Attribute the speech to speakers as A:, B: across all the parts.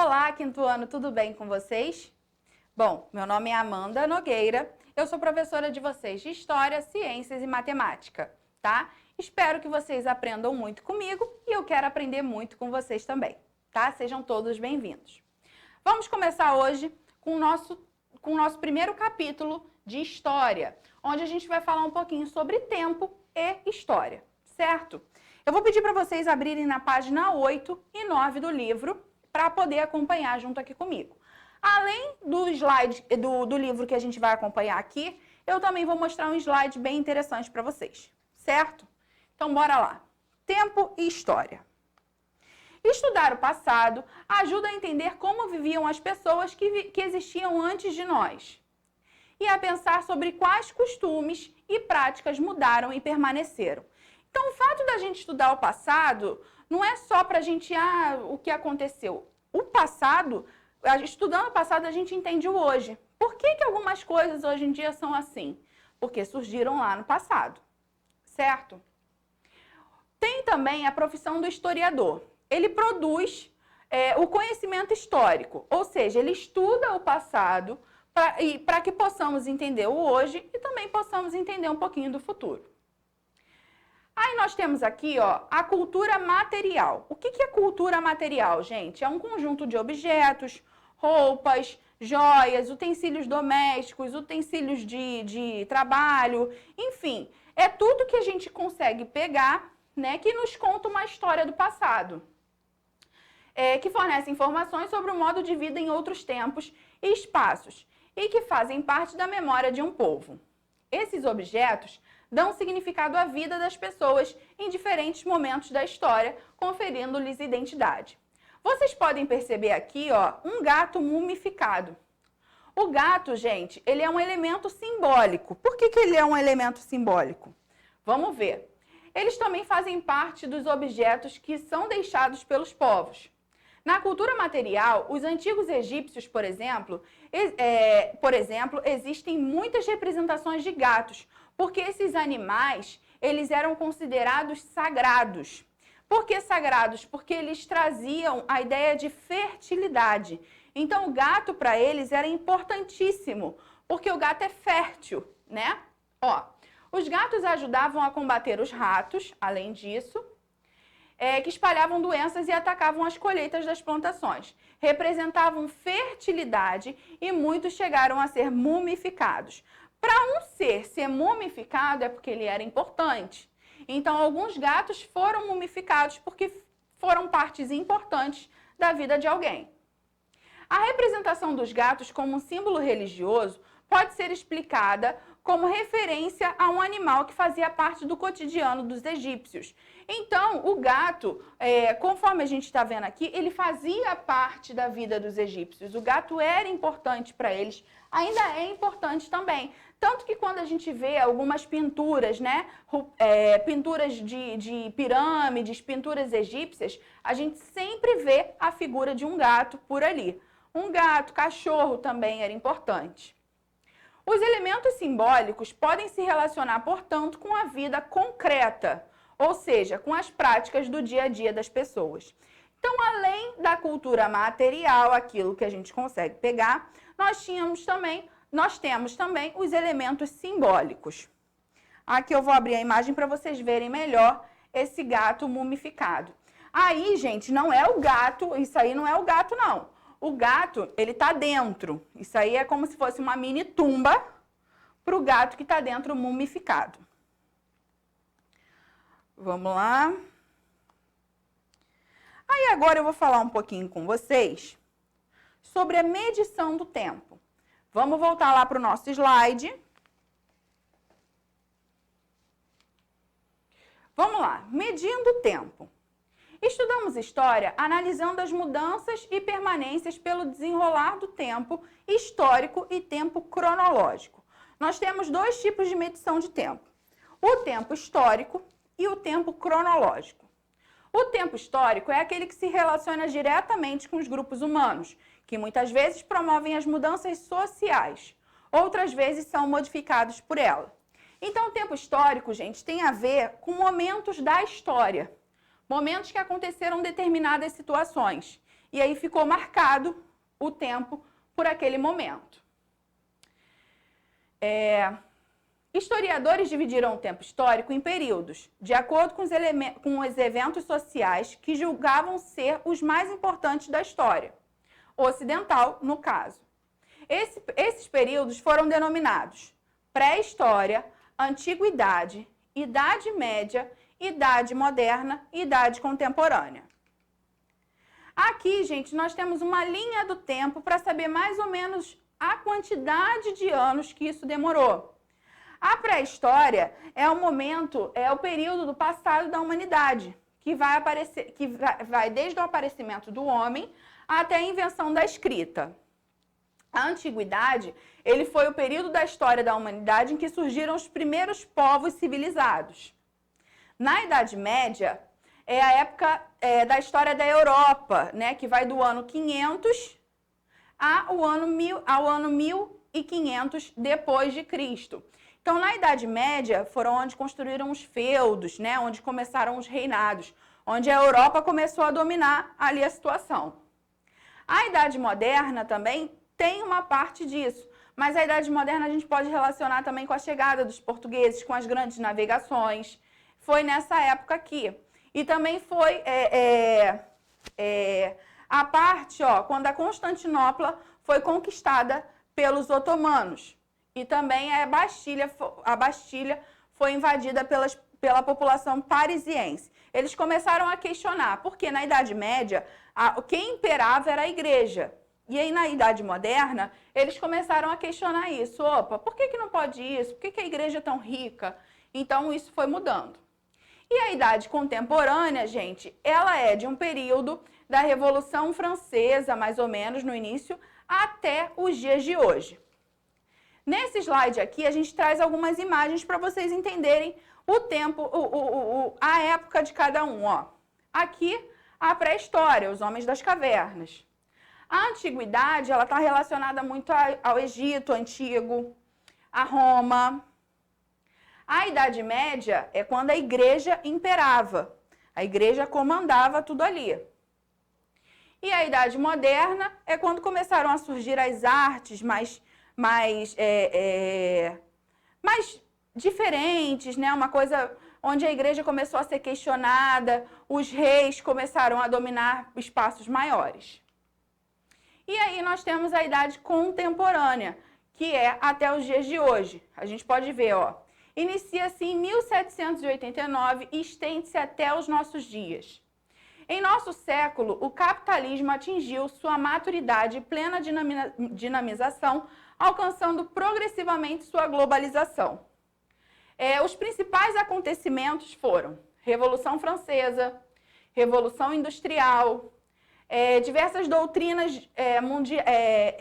A: Olá, quinto ano, tudo bem com vocês? Bom, meu nome é Amanda Nogueira, eu sou professora de vocês de História, Ciências e Matemática, tá? Espero que vocês aprendam muito comigo e eu quero aprender muito com vocês também, tá? Sejam todos bem-vindos. Vamos começar hoje com o nosso primeiro capítulo de História, onde a gente vai falar um pouquinho sobre tempo e história, certo? Eu vou pedir para vocês abrirem na página 8 e 9 do livro, para poder acompanhar junto aqui comigo. Além do slide do livro que a gente vai acompanhar aqui, eu também vou mostrar um slide bem interessante para vocês, certo? Então, bora lá. Tempo e história. Estudar o passado ajuda a entender como viviam as pessoas que existiam antes de nós e a pensar sobre quais costumes e práticas mudaram e permaneceram. Então, o fato da gente estudar o passado não é só para a gente, o que aconteceu. O passado, estudando o passado, a gente entende o hoje. Por que algumas coisas hoje em dia são assim? Porque surgiram lá no passado, certo? Tem também a profissão do historiador. Ele produz o conhecimento histórico, ou seja, ele estuda o passado para que possamos entender o hoje e também possamos entender um pouquinho do futuro. Aí nós temos aqui, a cultura material. O que é cultura material, gente? É um conjunto de objetos, roupas, joias, utensílios domésticos, utensílios de trabalho, enfim, é tudo que a gente consegue pegar, né, que nos conta uma história do passado, que fornece informações sobre o modo de vida em outros tempos e espaços e que fazem parte da memória de um povo. Esses objetos dão significado à vida das pessoas em diferentes momentos da história, conferindo-lhes identidade. Vocês podem perceber aqui, um gato mumificado. O gato, gente, ele é um elemento simbólico. Por que ele é um elemento simbólico? Vamos ver. Eles também fazem parte dos objetos que são deixados pelos povos. Na cultura material, os antigos egípcios, por exemplo, existem muitas representações de gatos, porque esses animais, eles eram considerados sagrados. Por que sagrados? Porque eles traziam a ideia de fertilidade. Então, o gato, para eles, era importantíssimo, porque o gato é fértil, né? Os gatos ajudavam a combater os ratos, além disso, que espalhavam doenças e atacavam as colheitas das plantações. Representavam fertilidade e muitos chegaram a ser mumificados. Para um ser mumificado é porque ele era importante. Então, alguns gatos foram mumificados porque foram partes importantes da vida de alguém. A representação dos gatos como um símbolo religioso pode ser explicada como referência a um animal que fazia parte do cotidiano dos egípcios. Então, o gato, conforme a gente está vendo aqui, ele fazia parte da vida dos egípcios. O gato era importante para eles, ainda é importante também. Tanto que quando a gente vê algumas pinturas, né, pinturas de pirâmides, pinturas egípcias, a gente sempre vê a figura de um gato por ali. Um gato, cachorro também era importante. Os elementos simbólicos podem se relacionar, portanto, com a vida concreta, ou seja, com as práticas do dia a dia das pessoas. Então, além da cultura material, aquilo que a gente consegue pegar, nós temos também os elementos simbólicos. Aqui eu vou abrir a imagem para vocês verem melhor esse gato mumificado. Aí, gente, não é o gato, isso aí não é o gato, não. O gato, ele está dentro. Isso aí é como se fosse uma mini tumba para o gato que está dentro mumificado. Vamos lá. Aí agora eu vou falar um pouquinho com vocês sobre a medição do tempo. Vamos voltar lá para o nosso slide. Vamos lá, medindo o tempo. Estudamos história analisando as mudanças e permanências pelo desenrolar do tempo histórico e tempo cronológico. Nós temos dois tipos de medição de tempo: o tempo histórico e o tempo cronológico. O tempo histórico é aquele que se relaciona diretamente com os grupos humanos, que muitas vezes promovem as mudanças sociais, outras vezes são modificados por ela. Então, o tempo histórico, gente, tem a ver com momentos da história. Momentos que aconteceram determinadas situações e aí ficou marcado o tempo por aquele momento. Historiadores dividiram o tempo histórico em períodos, de acordo com os eventos sociais que julgavam ser os mais importantes da história, ocidental, no caso. Esses períodos foram denominados pré-história, antiguidade, idade média, idade moderna e idade contemporânea. Aqui, gente, nós temos uma linha do tempo para saber mais ou menos a quantidade de anos que isso demorou. A pré-história é o período do passado da humanidade, que vai desde o aparecimento do homem até a invenção da escrita. A antiguidade, ele foi o período da história da humanidade em que surgiram os primeiros povos civilizados. Na Idade Média, é a época da história da Europa, né, que vai do ano 500 ao ano 1500 depois de Cristo. Então, na Idade Média, foram onde construíram os feudos, né, onde começaram os reinados, onde a Europa começou a dominar ali a situação. A Idade Moderna também tem uma parte disso, mas a Idade Moderna a gente pode relacionar também com a chegada dos portugueses, com as grandes navegações. Foi nessa época aqui. E também foi a parte, quando a Constantinopla foi conquistada pelos otomanos. E também a Bastilha foi invadida pela população parisiense. Eles começaram a questionar, porque na Idade Média, quem imperava era a igreja. E aí, na Idade Moderna, eles começaram a questionar isso. Opa, por que não pode isso? Por que a igreja é tão rica? Então, isso foi mudando. E a Idade Contemporânea, gente, ela é de um período da Revolução Francesa, mais ou menos, no início, até os dias de hoje. Nesse slide aqui, a gente traz algumas imagens para vocês entenderem o tempo, a época de cada um. Aqui, a pré-história, os homens das cavernas. A antiguidade, ela está relacionada muito ao Egito Antigo, a Roma. A Idade Média é quando a igreja imperava, a igreja comandava tudo ali. E a Idade Moderna é quando começaram a surgir as artes mais diferentes, né? Uma coisa onde a igreja começou a ser questionada, os reis começaram a dominar espaços maiores. E aí nós temos a Idade Contemporânea, que é até os dias de hoje. A gente pode ver, inicia-se em 1789 e estende-se até os nossos dias. Em nosso século, o capitalismo atingiu sua maturidade e plena dinamização, alcançando progressivamente sua globalização. Os principais acontecimentos foram Revolução Francesa, Revolução Industrial, diversas doutrinas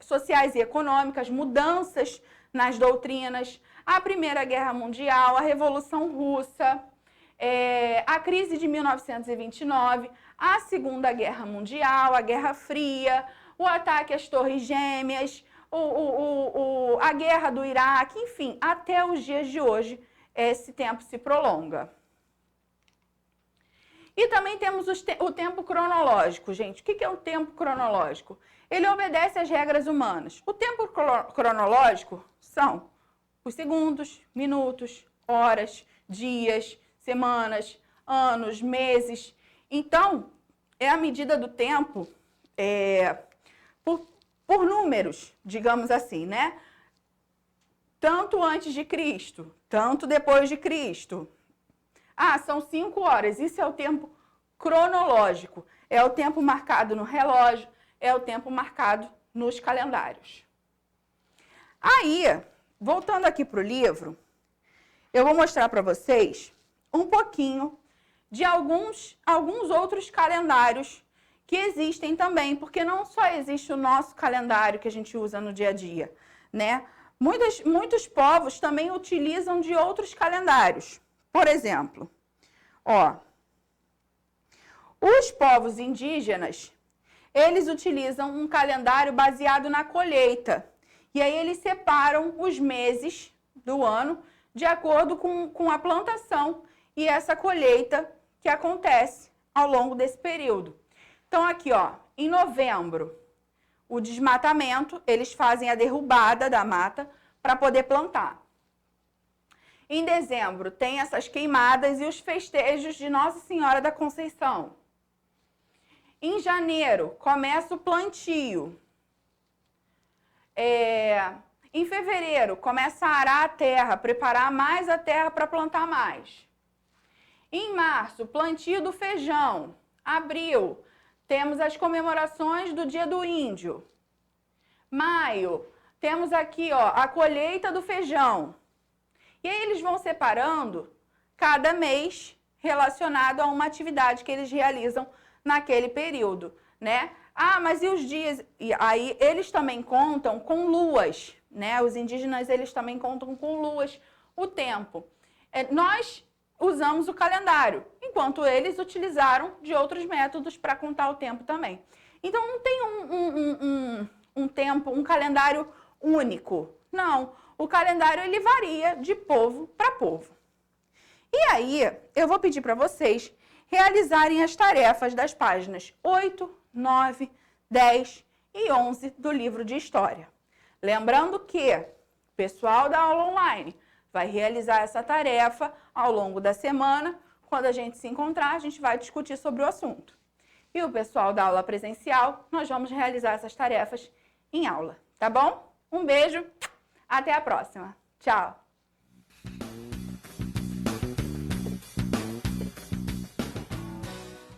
A: sociais e econômicas, mudanças nas doutrinas, a Primeira Guerra Mundial, a Revolução Russa, a crise de 1929, a Segunda Guerra Mundial, a Guerra Fria, o ataque às Torres Gêmeas, a Guerra do Iraque, enfim, até os dias de hoje esse tempo se prolonga. E também temos o tempo cronológico, gente. O que é o tempo cronológico? Ele obedece às regras humanas. O tempo cronológico são os segundos, minutos, horas, dias, semanas, anos, meses. Então, é a medida do tempo por números, digamos assim, né? Tanto antes de Cristo, tanto depois de Cristo. São 5 horas. Isso é o tempo cronológico. É o tempo marcado no relógio, é o tempo marcado nos calendários. Aí, voltando aqui para o livro, eu vou mostrar para vocês um pouquinho de alguns outros calendários que existem também, porque não só existe o nosso calendário que a gente usa no dia a dia, né? Muitos povos também utilizam de outros calendários. Por exemplo, os povos indígenas, eles utilizam um calendário baseado na colheita. E aí eles separam os meses do ano de acordo com a plantação e essa colheita que acontece ao longo desse período. Então aqui, Em novembro, o desmatamento, eles fazem a derrubada da mata para poder plantar. Em dezembro, tem essas queimadas e os festejos de Nossa Senhora da Conceição. Em janeiro, começa o plantio. Em fevereiro, começa a arar a terra, preparar mais a terra para plantar mais. Em março, plantio do feijão. Abril, temos as comemorações do Dia do Índio. Maio, temos aqui a colheita do feijão. E aí eles vão separando cada mês relacionado a uma atividade que eles realizam naquele período, né? Ah, mas e os dias? E aí eles também contam com luas, né? Os indígenas, eles também contam com luas o tempo. Nós usamos o calendário, enquanto eles utilizaram de outros métodos para contar o tempo também. Então não tem um tempo, um calendário único. Não, o calendário ele varia de povo para povo. E aí, eu vou pedir para vocês realizarem as tarefas das páginas 8, 9, 10 e 11 do livro de História. Lembrando que o pessoal da aula online vai realizar essa tarefa ao longo da semana. Quando a gente se encontrar, a gente vai discutir sobre o assunto. E o pessoal da aula presencial, nós vamos realizar essas tarefas em aula, tá bom? Um beijo, até a próxima. Tchau!